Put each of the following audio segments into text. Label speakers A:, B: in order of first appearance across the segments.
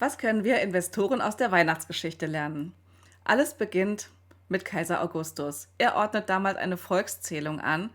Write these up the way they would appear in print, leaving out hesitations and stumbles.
A: Was können wir Investoren aus der Weihnachtsgeschichte lernen? Alles beginnt mit Kaiser Augustus. Er ordnet damals eine Volkszählung an,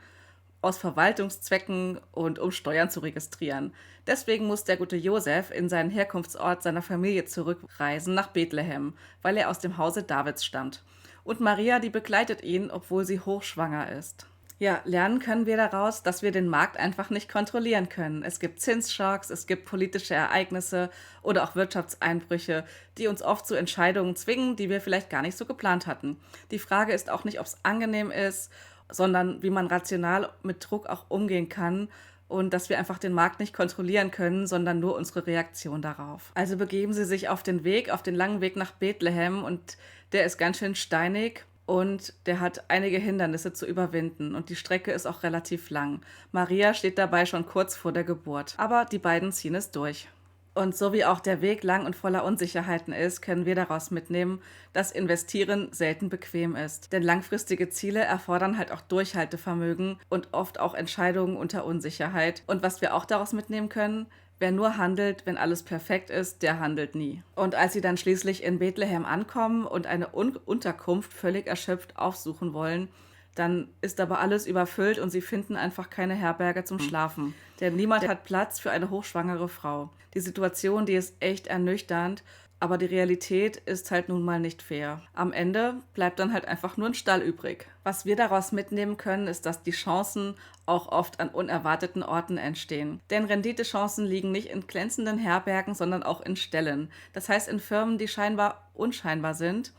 A: aus Verwaltungszwecken und um Steuern zu registrieren. Deswegen muss der gute Josef in seinen Herkunftsort seiner Familie zurückreisen nach Bethlehem, weil er aus dem Hause Davids stammt. Und Maria, die begleitet ihn, obwohl sie hochschwanger ist. Ja, lernen können wir daraus, dass wir den Markt einfach nicht kontrollieren können. Es gibt Zinsschocks, es gibt politische Ereignisse oder auch Wirtschaftseinbrüche, die uns oft zu Entscheidungen zwingen, die wir vielleicht gar nicht so geplant hatten. Die Frage ist auch nicht, ob es angenehm ist, sondern wie man rational mit Druck auch umgehen kann und dass wir einfach den Markt nicht kontrollieren können, sondern nur unsere Reaktion darauf. Also begeben Sie sich auf den Weg, auf den langen Weg nach Bethlehem, und der ist ganz schön steinig. Und der hat einige Hindernisse zu überwinden und die Strecke ist auch relativ lang. Maria steht dabei schon kurz vor der Geburt, aber die beiden ziehen es durch. Und so wie auch der Weg lang und voller Unsicherheiten ist, können wir daraus mitnehmen, dass Investieren selten bequem ist. Denn langfristige Ziele erfordern halt auch Durchhaltevermögen und oft auch Entscheidungen unter Unsicherheit. Und was wir auch daraus mitnehmen können: Wer nur handelt, wenn alles perfekt ist, der handelt nie. Und als sie dann schließlich in Bethlehem ankommen und eine Unterkunft völlig erschöpft aufsuchen wollen, dann ist aber alles überfüllt und sie finden einfach keine Herberge zum Schlafen. Denn niemand hat Platz für eine hochschwangere Frau. Die Situation, die ist echt ernüchternd, aber die Realität ist halt nun mal nicht fair. Am Ende bleibt dann halt einfach nur ein Stall übrig. Was wir daraus mitnehmen können, ist, dass die Chancen auch oft an unerwarteten Orten entstehen. Denn Renditechancen liegen nicht in glänzenden Herbergen, sondern auch in Ställen. Das heißt in Firmen, die scheinbar unscheinbar sind,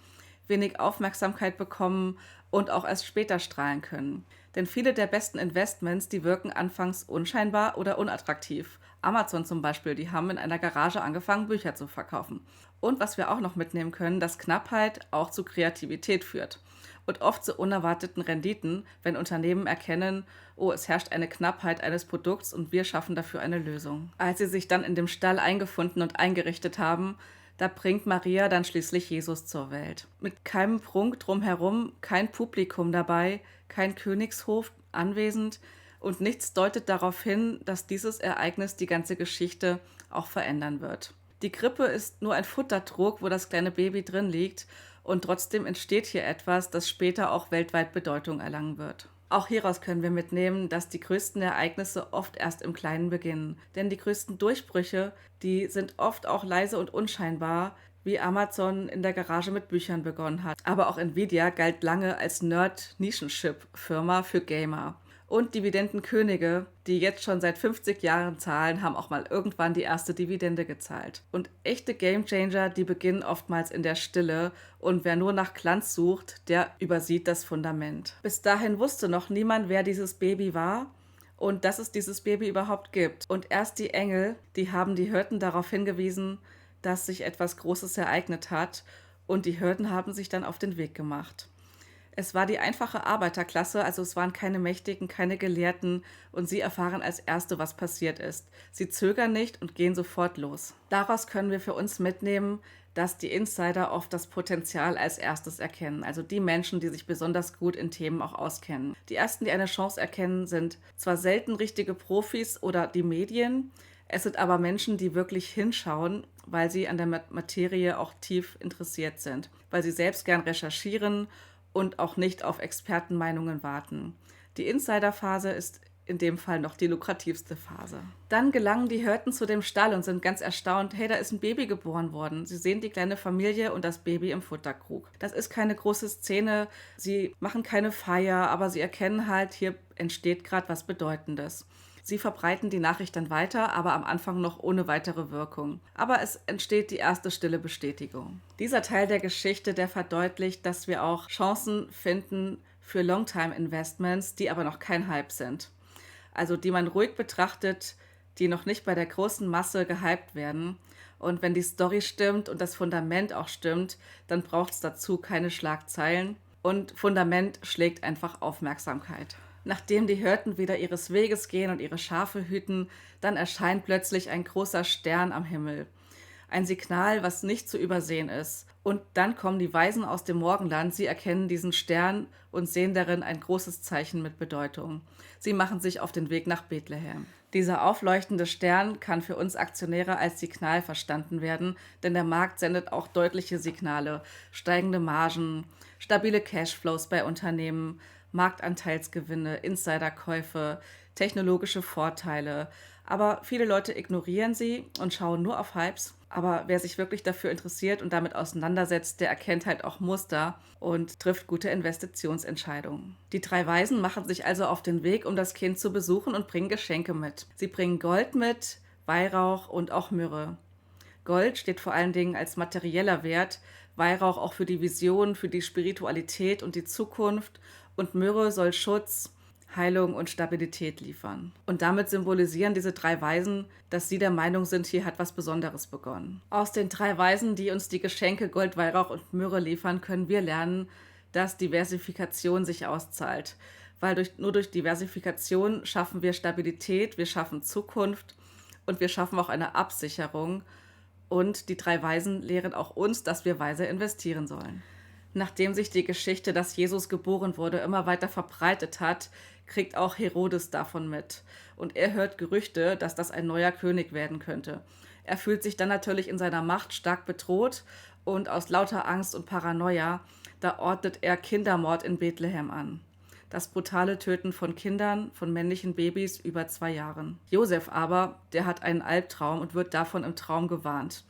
A: wenig Aufmerksamkeit bekommen und auch erst später strahlen können. Denn viele der besten Investments, die wirken anfangs unscheinbar oder unattraktiv. Amazon zum Beispiel, die haben in einer Garage angefangen, Bücher zu verkaufen. Und was wir auch noch mitnehmen können, dass Knappheit auch zu Kreativität führt. Und oft zu unerwarteten Renditen, wenn Unternehmen erkennen, oh, es herrscht eine Knappheit eines Produkts und wir schaffen dafür eine Lösung. Als sie sich dann in dem Stall eingefunden und eingerichtet haben, da bringt Maria dann schließlich Jesus zur Welt. Mit keinem Prunk drumherum, kein Publikum dabei, kein Königshof anwesend und nichts deutet darauf hin, dass dieses Ereignis die ganze Geschichte auch verändern wird. Die Krippe ist nur ein Futtertrog, wo das kleine Baby drin liegt, und trotzdem entsteht hier etwas, das später auch weltweit Bedeutung erlangen wird. Auch hieraus können wir mitnehmen, dass die größten Ereignisse oft erst im Kleinen beginnen. Denn die größten Durchbrüche, die sind oft auch leise und unscheinbar, wie Amazon in der Garage mit Büchern begonnen hat. Aber auch Nvidia galt lange als Nerd-Nischenchip-Firma für Gamer. Und Dividendenkönige, die jetzt schon seit 50 Jahren zahlen, haben auch mal irgendwann die erste Dividende gezahlt. Und echte Gamechanger, die beginnen oftmals in der Stille, und wer nur nach Glanz sucht, der übersieht das Fundament. Bis dahin wusste noch niemand, wer dieses Baby war und dass es dieses Baby überhaupt gibt. Und erst die Engel, die haben die Hirten darauf hingewiesen, dass sich etwas Großes ereignet hat, und die Hirten haben sich dann auf den Weg gemacht. Es war die einfache Arbeiterklasse, also es waren keine Mächtigen, keine Gelehrten, und sie erfahren als Erste, was passiert ist. Sie zögern nicht und gehen sofort los. Daraus können wir für uns mitnehmen, dass die Insider oft das Potenzial als Erstes erkennen, also die Menschen, die sich besonders gut in Themen auch auskennen. Die Ersten, die eine Chance erkennen, sind zwar selten richtige Profis oder die Medien, es sind aber Menschen, die wirklich hinschauen, weil sie an der Materie auch tief interessiert sind, weil sie selbst gern recherchieren und auch nicht auf Expertenmeinungen warten. Die Insiderphase ist in dem Fall noch die lukrativste Phase. Dann gelangen die Hirten zu dem Stall und sind ganz erstaunt: hey, da ist ein Baby geboren worden. Sie sehen die kleine Familie und das Baby im Futterkrug. Das ist keine große Szene, sie machen keine Feier, aber sie erkennen halt, hier entsteht gerade was Bedeutendes. Sie verbreiten die Nachricht dann weiter, aber am Anfang noch ohne weitere Wirkung. Aber es entsteht die erste stille Bestätigung. Dieser Teil der Geschichte, der verdeutlicht, dass wir auch Chancen finden für Longtime-Investments, die aber noch kein Hype sind. Also die man ruhig betrachtet, die noch nicht bei der großen Masse gehypt werden. Und wenn die Story stimmt und das Fundament auch stimmt, dann braucht es dazu keine Schlagzeilen. Und Fundament schlägt einfach Aufmerksamkeit. Nachdem die Hirten wieder ihres Weges gehen und ihre Schafe hüten, dann erscheint plötzlich ein großer Stern am Himmel. Ein Signal, was nicht zu übersehen ist. Und dann kommen die Weisen aus dem Morgenland, sie erkennen diesen Stern und sehen darin ein großes Zeichen mit Bedeutung. Sie machen sich auf den Weg nach Bethlehem. Dieser aufleuchtende Stern kann für uns Aktionäre als Signal verstanden werden, denn der Markt sendet auch deutliche Signale: steigende Margen, stabile Cashflows bei Unternehmen, Marktanteilsgewinne, Insiderkäufe, technologische Vorteile. Aber viele Leute ignorieren sie und schauen nur auf Hypes. Aber wer sich wirklich dafür interessiert und damit auseinandersetzt, der erkennt halt auch Muster und trifft gute Investitionsentscheidungen. Die drei Weisen machen sich also auf den Weg, um das Kind zu besuchen und bringen Geschenke mit. Sie bringen Gold mit, Weihrauch und auch Myrrhe. Gold steht vor allen Dingen als materieller Wert, Weihrauch auch für die Vision, für die Spiritualität und die Zukunft und Myrrhe soll Schutz, Heilung und Stabilität liefern. Und damit symbolisieren diese drei Weisen, dass sie der Meinung sind, hier hat was Besonderes begonnen. Aus den drei Weisen, die uns die Geschenke Gold, Weihrauch und Myrrhe liefern, können wir lernen, dass Diversifikation sich auszahlt. Weil nur durch Diversifikation schaffen wir Stabilität, wir schaffen Zukunft und wir schaffen auch eine Absicherung. Und die drei Weisen lehren auch uns, dass wir weise investieren sollen. Nachdem sich die Geschichte, dass Jesus geboren wurde, immer weiter verbreitet hat, kriegt auch Herodes davon mit. Und er hört Gerüchte, dass das ein neuer König werden könnte. Er fühlt sich dann natürlich in seiner Macht stark bedroht und aus lauter Angst und Paranoia, da ordnet er Kindermord in Bethlehem an. Das brutale Töten von Kindern, von männlichen Babys über 2 Jahren. Josef aber, der hat einen Albtraum und wird davon im Traum gewarnt.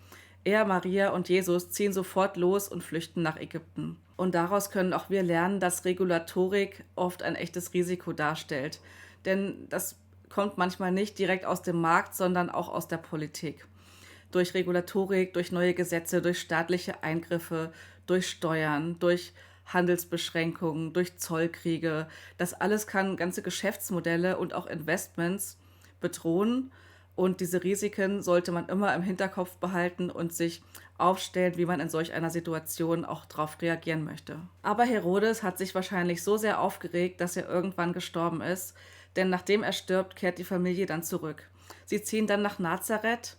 A: Er, Maria und Jesus ziehen sofort los und flüchten nach Ägypten. Und daraus können auch wir lernen, dass Regulatorik oft ein echtes Risiko darstellt. Denn das kommt manchmal nicht direkt aus dem Markt, sondern auch aus der Politik. Durch Regulatorik, durch neue Gesetze, durch staatliche Eingriffe, durch Steuern, durch Handelsbeschränkungen, durch Zollkriege. Das alles kann ganze Geschäftsmodelle und auch Investments bedrohen. Und diese Risiken sollte man immer im Hinterkopf behalten und sich aufstellen, wie man in solch einer Situation auch darauf reagieren möchte. Aber Herodes hat sich wahrscheinlich so sehr aufgeregt, dass er irgendwann gestorben ist. Denn nachdem er stirbt, kehrt die Familie dann zurück. Sie ziehen dann nach Nazareth,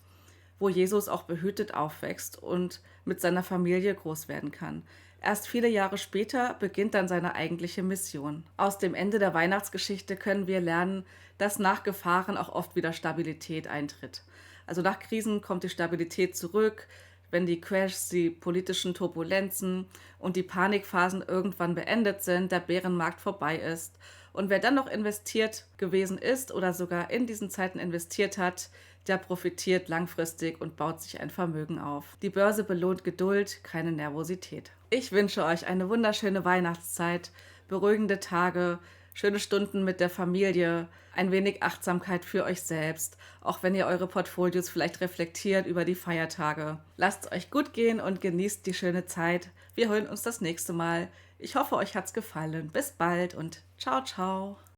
A: wo Jesus auch behütet aufwächst und mit seiner Familie groß werden kann. Erst viele Jahre später beginnt dann seine eigentliche Mission. Aus dem Ende der Weihnachtsgeschichte können wir lernen, dass nach Gefahren auch oft wieder Stabilität eintritt. Also nach Krisen kommt die Stabilität zurück, wenn die Crashs, die politischen Turbulenzen und die Panikphasen irgendwann beendet sind, der Bärenmarkt vorbei ist. Und wer dann noch investiert gewesen ist oder sogar in diesen Zeiten investiert hat, der profitiert langfristig und baut sich ein Vermögen auf. Die Börse belohnt Geduld, keine Nervosität. Ich wünsche euch eine wunderschöne Weihnachtszeit, beruhigende Tage, schöne Stunden mit der Familie, ein wenig Achtsamkeit für euch selbst, auch wenn ihr eure Portfolios vielleicht reflektiert über die Feiertage. Lasst es euch gut gehen und genießt die schöne Zeit. Wir hören uns das nächste Mal. Ich hoffe, euch hat's gefallen. Bis bald und ciao, ciao.